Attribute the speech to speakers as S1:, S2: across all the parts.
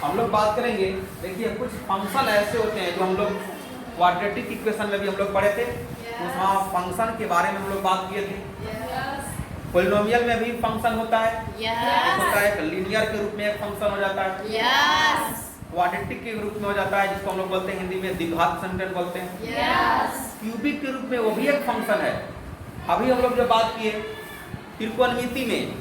S1: हम लोग बात करेंगे। देखिए कुछ फंक्शन ऐसे होते हैं जो हम लोग क्वाड्रेटिक इक्वेशन में भी हम लोग पढ़े थे, तो वहाँ फंक्शन के बारे में हम लोग बात किए थे। पॉलिनोमियल में भी फंक्शन होता है, एक होता है लीनियर के रूप में एक फंक्शन हो जाता है, क्वाड्रेटिक के रूप में हो जाता है जिसको हम लोग बोलते हैं हिंदी में द्विघात संख्या बोलते हैं, क्यूबिक के रूप में वो भी एक फंक्शन है। अभी हम लोग जो बात किए त्रिकोणमिति में,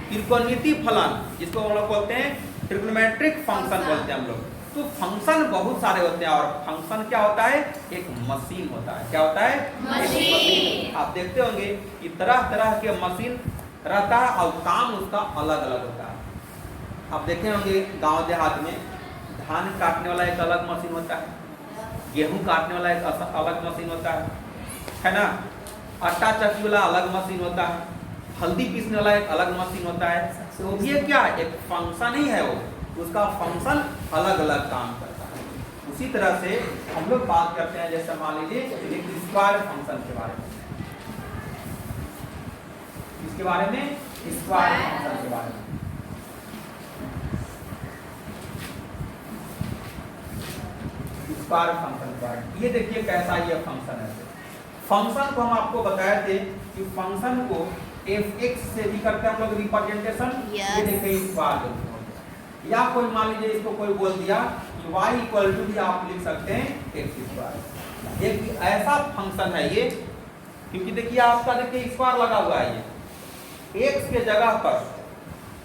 S1: त्रिकोणमिति फलन जिसको हम लोग बोलते हैं ट्रिग्नोमेट्रिक फंक्शन बोलते हैं हम लोग। तो फंक्शन बहुत सारे होते हैं और फंक्शन क्या होता है, एक मशीन होता है। क्या होता है, मशीन। आप देखते होंगे कि तरह तरह के मशीन रहता है और काम उसका अलग अलग होता है। आप देखे होंगे गांव देहात में धान काटने वाला एक अलग मशीन होता है, गेहूं काटने वाला एक अलग मशीन होता है ना, आटा चक्की वाला अलग मशीन होता है, हल्दी पीसने वाला एक अलग मशीन होता है। तो ये क्या एक फंक्शन ही है, वो उसका फंक्शन अलग अलग काम करता है। उसी तरह से हम लोग बात करते हैं, जैसे मान लीजिए एक स्क्वायर फंक्शन के बारे में, इसके बारे में स्क्वायर फंक्शन के बारे में। स्क्वायर फंक्शन के बारे में ये देखिए कैसा ये फंक्शन है। फंक्शन को हम आपको बताए थे कि फंक्शन को fx से भी करते हैं हम लोग रिप्रेजेंटेशन। ये देखिए स्क्वायर, या कोई मान लीजिए इसको कोई बोल दिया कि y इक्वल टू भी आप लिख सकते हैं एक्स स्क्वायर। एक ऐसा फंक्शन है ये, क्योंकि देखिए आपका देखिए स्क्वायर लगा हुआ है, ये x के जगह पर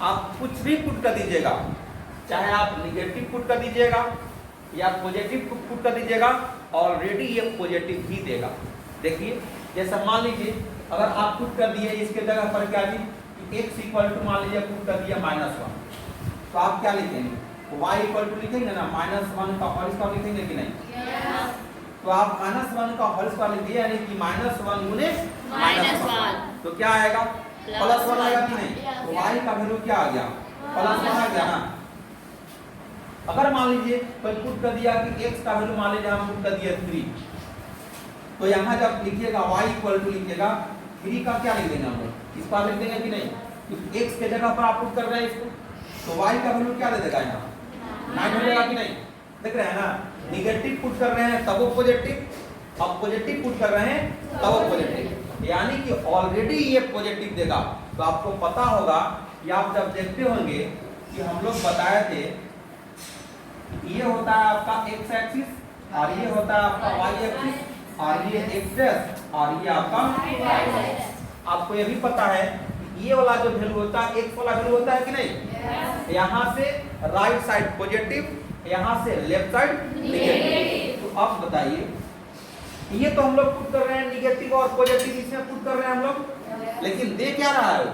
S1: आप कुछ भी पुट कर दीजिएगा, चाहे आप निगेटिव पुट कर दीजिएगा या पॉजिटिव पुट कर दीजिएगा, ऑलरेडी ये पॉजिटिव ही देगा। देखिए जैसे मान लीजिए अगर आप पुट कर दिए इसके जगह पर क्या जी x इक्वल टू मान लीजिए पुट कर दिया -1, तो आप क्या लिखेंगे, y इक्वल टू लिखेंगे ना, -1 का होल स्क्वायर लिखेंगे कि नहीं? तो आप -1 का होल स्क्वायर लिख दिए, यानी कि -1 गुने -1, तो क्या आएगा, +1 आएगा कि नहीं? तो y का वैल्यू क्या आ गया, +1 आ गया ना। अगर मान लीजिए कोई पुट कर दिया कि x का वैल्यू मान लीजिए हम पुट कर दिए 3, तो यहाँ जब लिखिएगा y इक्वल टू लिखिएगा 3 का क्या लिख देंगे हम लोग, इस पर लिख देंगे कि नहीं? तो x के जगह पर आप पुट कर रहे हैं इसको, तो y का वैल्यू क्या दे देगा यहाँ, 9 हो जाएगा कि नहीं? देख रहे हैं ना, निगेटिव पुट कर रहे हैं तब वो पॉजिटिव, अब पॉजिटिव पुट कर रहे हैं तब वो पॉजिटिव, यानी कि ऑलरेडी ये पॉजिटिव देगा। तो आपको पता होगा कि आप जब देखते होंगे कि हम लोग बताए थे ये होता है आपका x एक्सिस और ये होता है आपका y एक्सिस और ये x' और ये आपका y। आपको ये भी पता है ये वाला जो वैल्यू होता है x वाला वैल्यू होता है कि नहीं? यहाँ से राइट साइड पॉजिटिव, यहाँ से लेफ्ट साइड नेगेटिव। तो अब बताइए ये तो हम लोग पुट कर रहे हैं निगेटिव और पॉजिटिव इसमें पुट कर रहे हैं हम लोग, लेकिन दे क्या रहा है, वो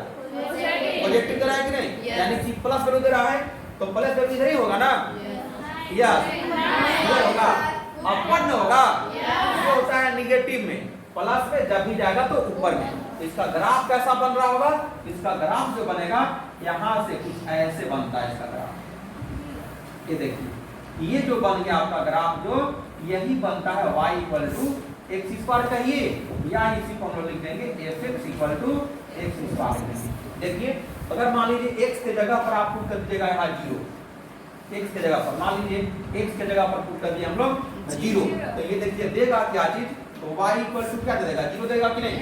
S1: पॉजिटिव दे रहा है कि नहीं? यानी कि प्लस वैल्यू दे रहा है, तो प्लस वैल्यू इधर ही होगा ना, यस इधर होगा, अपवर्ड होगा। ये होता है निगेटिव में, प्लस में जब भी जाएगा तो ऊपर में। इसका ग्राफ कैसा बन रहा होगा, इसका ग्राफ जो बनेगा यहाँ से कुछ ऐसे बनता है इसका ग्राफ। ये देखिए ये जो बन गया आपका ग्राफ, जो यही बनता है y equal to x square का ये, या इसी को हम लोग लिख देंगे fx equal to x square. देखिए अगर मान लीजिए x के जगह पर आप पुट कर दीजिएगा यहाँ 0, x के जगह पर मान लीजिए x के जगह पर पुट कर दिए हम लोग 0, तो ये देखिए देगा क्या चीज, तो y इक्वल टू क्या दे देगा, 0 देगा कि नहीं?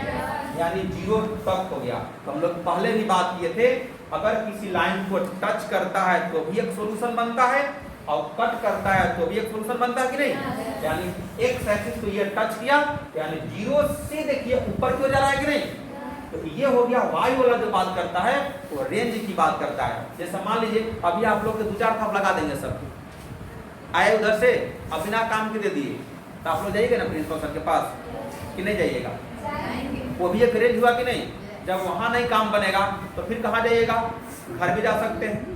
S1: यानी 0 तक हो गया। तो हम लोग पहले भी बात किए थे, अगर किसी लाइन को टच करता है तो भी एक सॉल्यूशन बनता है और कट करता है तो भी एक सॉल्यूशन बनता है कि नहीं? यानी x एक्सिस को ये टच किया, यानी 0 से देखिए ऊपर क्यों जा रहा है कि नहीं? तो ये हो गया y वाला जो बात करता है वो रेंज की बात करता है। जैसे मान लीजिए अभी आप लोग के 2-4 थप लगा देंगे, सब आए उधर से अब बिना काम के दे दिए, तो आप लोग जाइएगा ना प्रिंसिपल सर के पास कि नहीं जाइएगा? वो भी एक रेंज हुआ कि नहीं? जब वहाँ नहीं काम बनेगा तो फिर कहाँ जाइएगा, घर भी जा सकते हैं।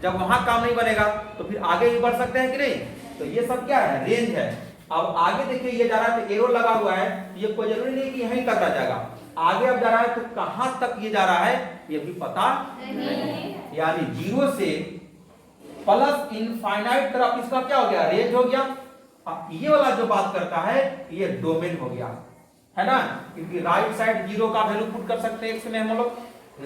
S1: जब वहाँ काम नहीं बनेगा तो फिर आगे भी बढ़ सकते हैं कि नहीं? तो ये सब क्या है, रेंज है। अब आगे देखिए ये जा रहा है तो एरो लगा हुआ है, ये कोई जरूरी नहीं कि यहीं तक रह जाएगा, आगे अब जा रहा है तो कहां तक ये जा रहा है ये भी पता नहीं। यानी 0 से प्लस इनफाइनाइट तरफ इसका क्या हो गया, रेंज हो गया। अब ये वाला जो बात करता है ये डोमेन हो गया, है ना, क्योंकि राइट साइड 0 का वैल्यू पुट कर सकते हैं x में हम लोग,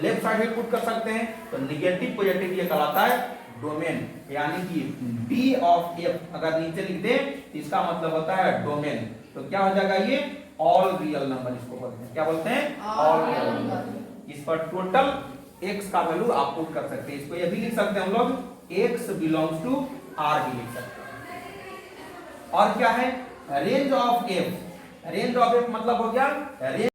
S1: लेफ्ट साइड भी पुट कर सकते हैं, तो निगेटिव पॉजिटिव ये कहलाता है डोमेन, यानी कि डी ऑफ एफ अगर नीचे लिख दे तो इसका मतलब होता है डोमेन। तो क्या हो जाएगा ये ऑल रियल नंबर इसको बोलते हैं। क्या बोलते हैं? All real number. इस पर टोटल x का वैल्यू आप पुट कर सकते हैं। इसको ये भी लिख सकते हैं हम लोग x बिलोंग्स टू r भी लिख सकते हैं। और क्या है range of f, range of f मतलब हो गया रेंज